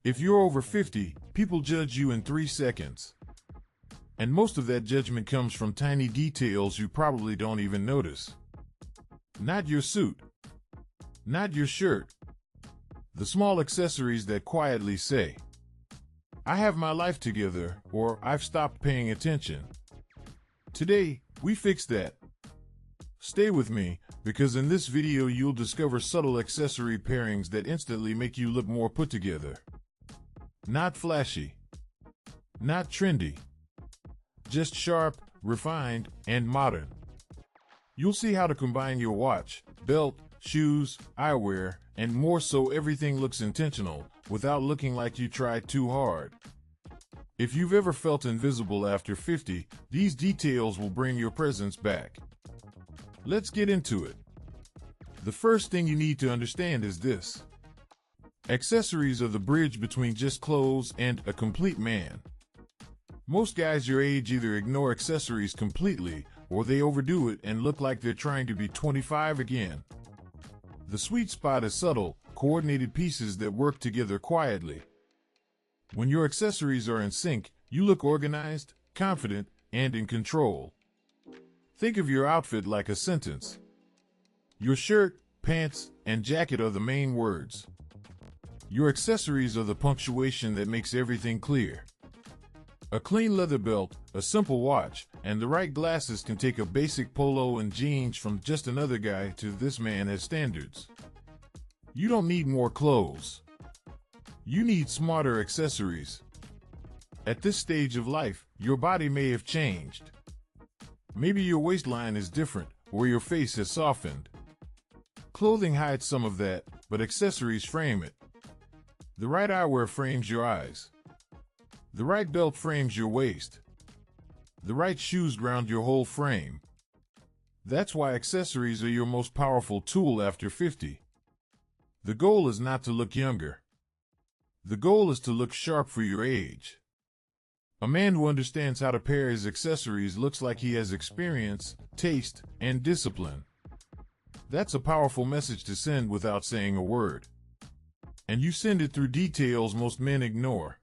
If you're over 50, people judge you in 3 seconds. And most of that judgment comes from tiny details you probably don't even notice. Not your suit. Not your shirt. The small accessories that quietly say, "I have my life together," or "I've stopped paying attention." Today, we fix that. Stay with me, because in this video you'll discover subtle accessory pairings that instantly make you look more put together. Not flashy. Not trendy. Just sharp, refined, and modern. You'll see how to combine your watch, belt, shoes, eyewear, and more so everything looks intentional, without looking like you tried too hard. If you've ever felt invisible after 50, these details will bring your presence back. Let's get into it. The first thing you need to understand is this. Accessories are the bridge between just clothes and a complete man. Most guys your age either ignore accessories completely, or they overdo it and look like they're trying to be 25 again. The sweet spot is subtle, coordinated pieces that work together quietly. When your accessories are in sync, you look organized, confident, and in control. Think of your outfit like a sentence. Your shirt, pants, and jacket are the main words. Your accessories are the punctuation that makes everything clear. A clean leather belt, a simple watch, and the right glasses can take a basic polo and jeans from just another guy to "this man has standards." You don't need more clothes. You need smarter accessories. At this stage of life, your body may have changed. Maybe your waistline is different, or your face has softened. Clothing hides some of that, but accessories frame it. The right eyewear frames your eyes. The right belt frames your waist. The right shoes ground your whole frame. That's why accessories are your most powerful tool after 50. The goal is not to look younger. The goal is to look sharp for your age. A man who understands how to pair his accessories looks like he has experience, taste, and discipline. That's a powerful message to send without saying a word. And you send it through details most men ignore.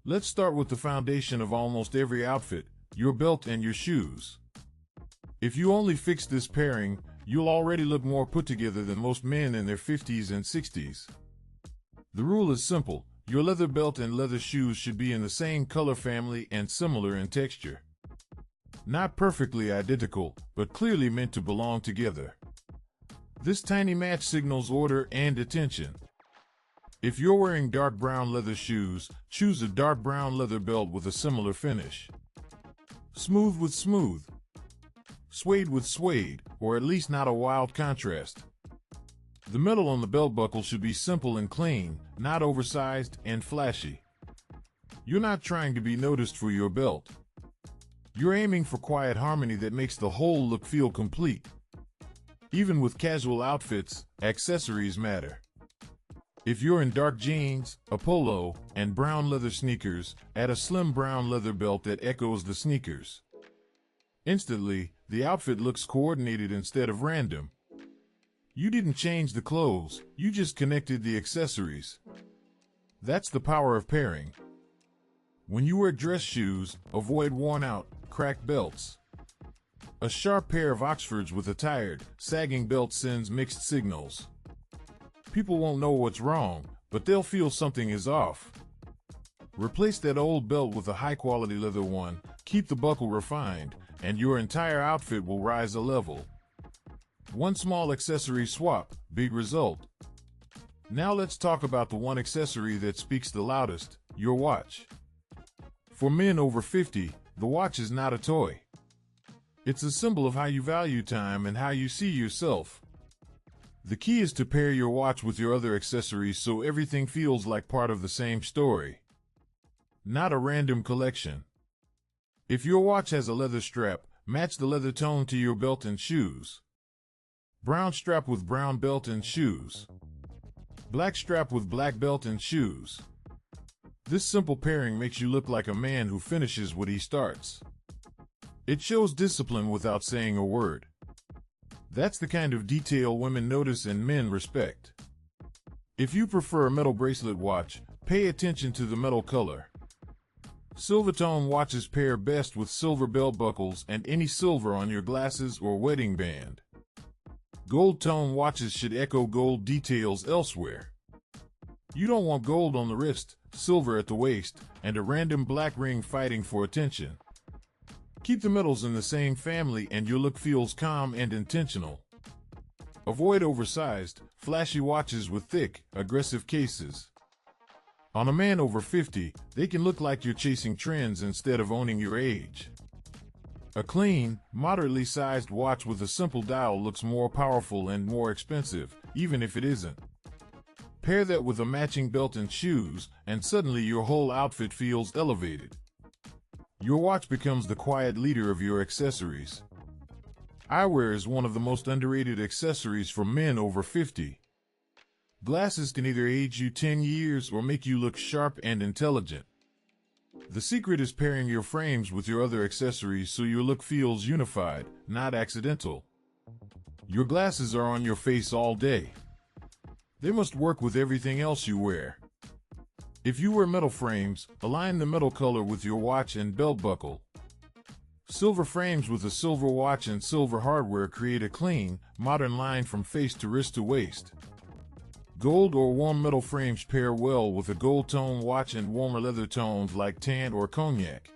Let's start with the foundation of almost every outfit, your belt and your shoes. If you only fix this pairing, you'll already look more put together than most men in their 50s and 60s. The rule is simple. Your leather belt and leather shoes should be in the same color family and similar in texture. Not perfectly identical, but clearly meant to belong together. This tiny match signals order and attention. If you're wearing dark brown leather shoes, choose a dark brown leather belt with a similar finish. Smooth with smooth. Suede with suede, or at least not a wild contrast. The metal on the belt buckle should be simple and clean, not oversized and flashy. You're not trying to be noticed for your belt. You're aiming for quiet harmony that makes the whole look feel complete. Even with casual outfits, accessories matter. If you're in dark jeans, a polo, and brown leather sneakers, add a slim brown leather belt that echoes the sneakers. Instantly, the outfit looks coordinated instead of random. You didn't change the clothes, you just connected the accessories. That's the power of pairing. When you wear dress shoes, avoid worn-out, cracked belts. A sharp pair of Oxfords with a tired, sagging belt sends mixed signals. People won't know what's wrong, but they'll feel something is off. Replace that old belt with a high-quality leather one, keep the buckle refined, and your entire outfit will rise a level. One small accessory swap, big result. Now let's talk about the one accessory that speaks the loudest, your watch. For men over 50, the watch is not a toy. It's a symbol of how you value time and how you see yourself. The key is to pair your watch with your other accessories so everything feels like part of the same story. Not a random collection. If your watch has a leather strap, match the leather tone to your belt and shoes. Brown strap with brown belt and shoes. Black strap with black belt and shoes. This simple pairing makes you look like a man who finishes what he starts. It shows discipline without saying a word. That's the kind of detail women notice and men respect. If you prefer a metal bracelet watch, Pay attention to the metal color. Silver tone watches pair best with silver belt buckles and any silver on your glasses or wedding band. Gold tone watches should echo gold details elsewhere. You don't want gold on the wrist, silver at the waist, and a random black ring fighting for attention. Keep the metals in the same family and your look feels calm and intentional. Avoid oversized, flashy watches with thick, aggressive cases. On a man over 50, they can look like you're chasing trends instead of owning your age. A clean, moderately sized watch with a simple dial looks more powerful and more expensive, even if it isn't. Pair that with a matching belt and shoes, and suddenly your whole outfit feels elevated. Your watch becomes the quiet leader of your accessories. Eyewear is one of the most underrated accessories for men over 50. Glasses can either age you 10 years or make you look sharp and intelligent. The secret is pairing your frames with your other accessories so your look feels unified, not accidental. Your glasses are on your face all day. They must work with everything else you wear. If you wear metal frames, align the metal color with your watch and belt buckle. Silver frames with a silver watch and silver hardware create a clean, modern line from face to wrist to waist. Gold or warm metal frames pair well with a gold tone watch and warmer leather tones like tan or cognac.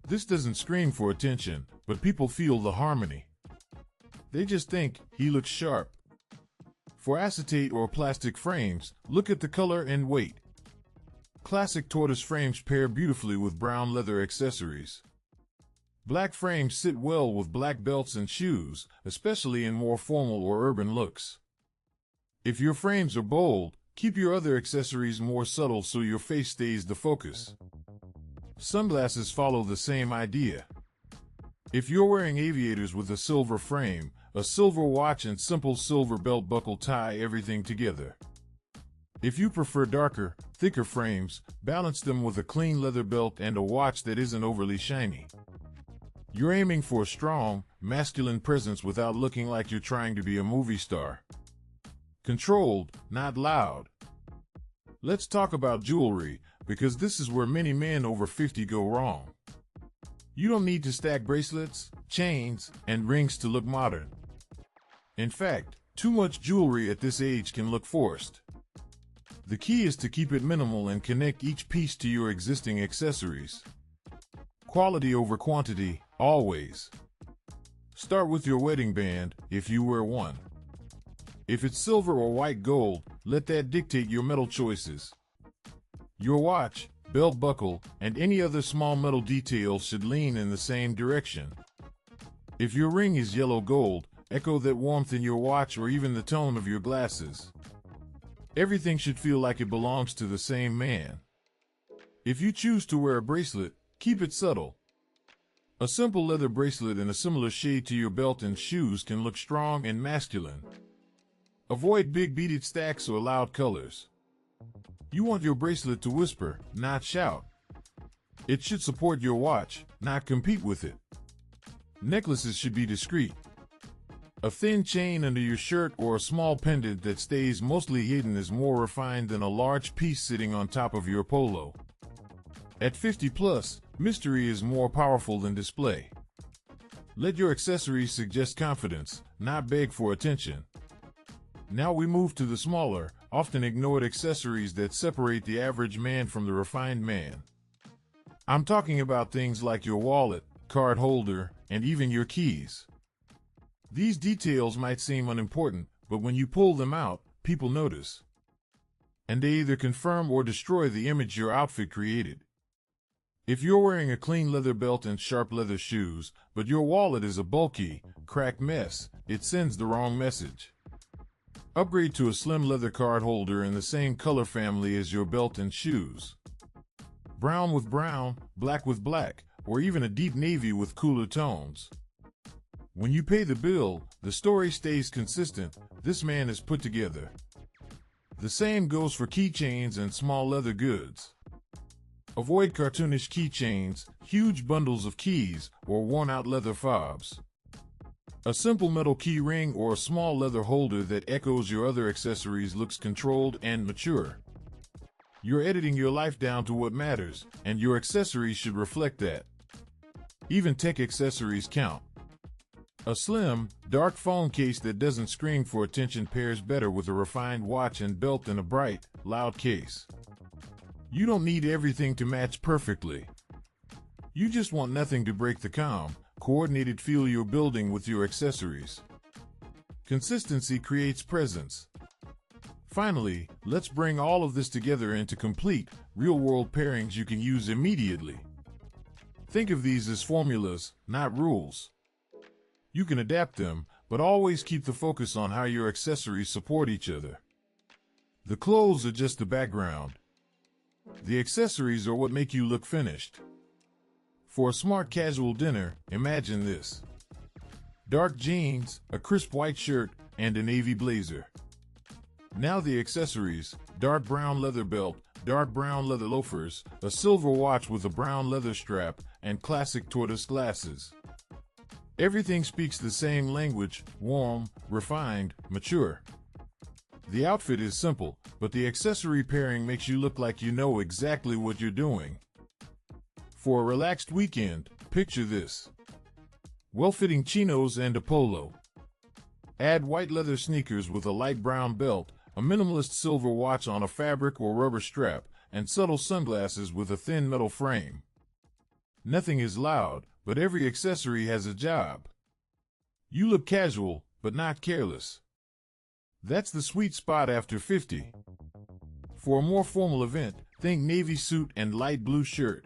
This doesn't scream for attention, but people feel the harmony. They just think, he looks sharp. For acetate or plastic frames, look at the color and weight. Classic tortoise frames pair beautifully with brown leather accessories. Black frames sit well with black belts and shoes, especially in more formal or urban looks. If your frames are bold, keep your other accessories more subtle so your face stays the focus. Sunglasses follow the same idea. If you're wearing aviators with a silver frame, a silver watch and simple silver belt buckle tie everything together. If you prefer darker, thicker frames, balance them with a clean leather belt and a watch that isn't overly shiny. You're aiming for a strong, masculine presence without looking like you're trying to be a movie star. Controlled, not loud. Let's talk about jewelry, because this is where many men over 50 go wrong. You don't need to stack bracelets, chains, and rings to look modern. In fact, too much jewelry at this age can look forced. The key is to keep it minimal and connect each piece to your existing accessories. Quality over quantity, always. Start with your wedding band, if you wear one. If it's silver or white gold, let that dictate your metal choices. Your watch, belt buckle, and any other small metal details should lean in the same direction. If your ring is yellow gold, echo that warmth in your watch or even the tone of your glasses. Everything should feel like it belongs to the same man. If you choose to wear a bracelet, keep it subtle. A simple leather bracelet in a similar shade to your belt and shoes can look strong and masculine. Avoid big beaded stacks or loud colors. You want your bracelet to whisper, not shout. It should support your watch, not compete with it. Necklaces should be discreet. A thin chain under your shirt or a small pendant that stays mostly hidden is more refined than a large piece sitting on top of your polo. At 50 plus, mystery is more powerful than display. Let your accessories suggest confidence, not beg for attention. Now we move to the smaller, often ignored accessories that separate the average man from the refined man. I'm talking about things like your wallet, card holder, and even your keys. These details might seem unimportant, but when you pull them out, people notice. And they either confirm or destroy the image your outfit created. If you're wearing a clean leather belt and sharp leather shoes, but your wallet is a bulky, cracked mess, it sends the wrong message. Upgrade to a slim leather card holder in the same color family as your belt and shoes. Brown with brown, black with black, or even a deep navy with cooler tones. When you pay the bill, the story stays consistent. This man is put together. The same goes for keychains and small leather goods. Avoid cartoonish keychains, huge bundles of keys, or worn-out leather fobs. A simple metal key ring or a small leather holder that echoes your other accessories looks controlled and mature. You're editing your life down to what matters, and your accessories should reflect that. Even tech accessories count. A slim, dark phone case that doesn't scream for attention pairs better with a refined watch and belt than a bright, loud case. You don't need everything to match perfectly. You just want nothing to break the calm, coordinated feel you're building with your accessories. Consistency creates presence. Finally, let's bring all of this together into complete, real-world pairings you can use immediately. Think of these as formulas, not rules. You can adapt them, but always keep the focus on how your accessories support each other. The clothes are just the background. The accessories are what make you look finished. For a smart casual dinner, imagine this. Dark jeans, a crisp white shirt, and a navy blazer. Now the accessories: dark brown leather belt, dark brown leather loafers, a silver watch with a brown leather strap, and classic tortoise glasses. Everything speaks the same language: warm, refined, mature. The outfit is simple, but the accessory pairing makes you look like you know exactly what you're doing. For a relaxed weekend, picture this. Well-fitting chinos and a polo. Add white leather sneakers with a light brown belt, a minimalist silver watch on a fabric or rubber strap, and subtle sunglasses with a thin metal frame. Nothing is loud, but every accessory has a job. You look casual, but not careless. That's the sweet spot after 50. For a more formal event, think navy suit and light blue shirt.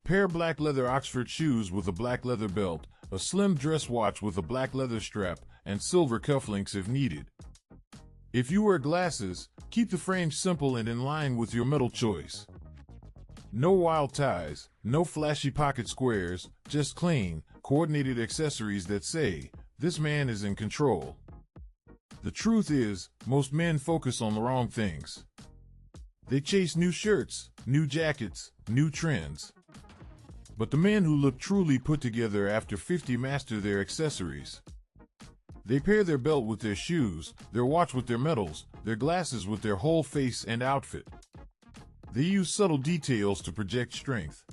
Pair black leather Oxford shoes with a black leather belt, a slim dress watch with a black leather strap, and silver cufflinks if needed. If you wear glasses, keep the frame simple and in line with your metal choice. No wild ties, no flashy pocket squares, just clean, coordinated accessories that say, "This man is in control." The truth is, most men focus on the wrong things. They chase new shirts, new jackets, new trends. But the men who look truly put together after 50 master their accessories. They pair their belt with their shoes, their watch with their medals, their glasses with their whole face and outfit. They use subtle details to project strength.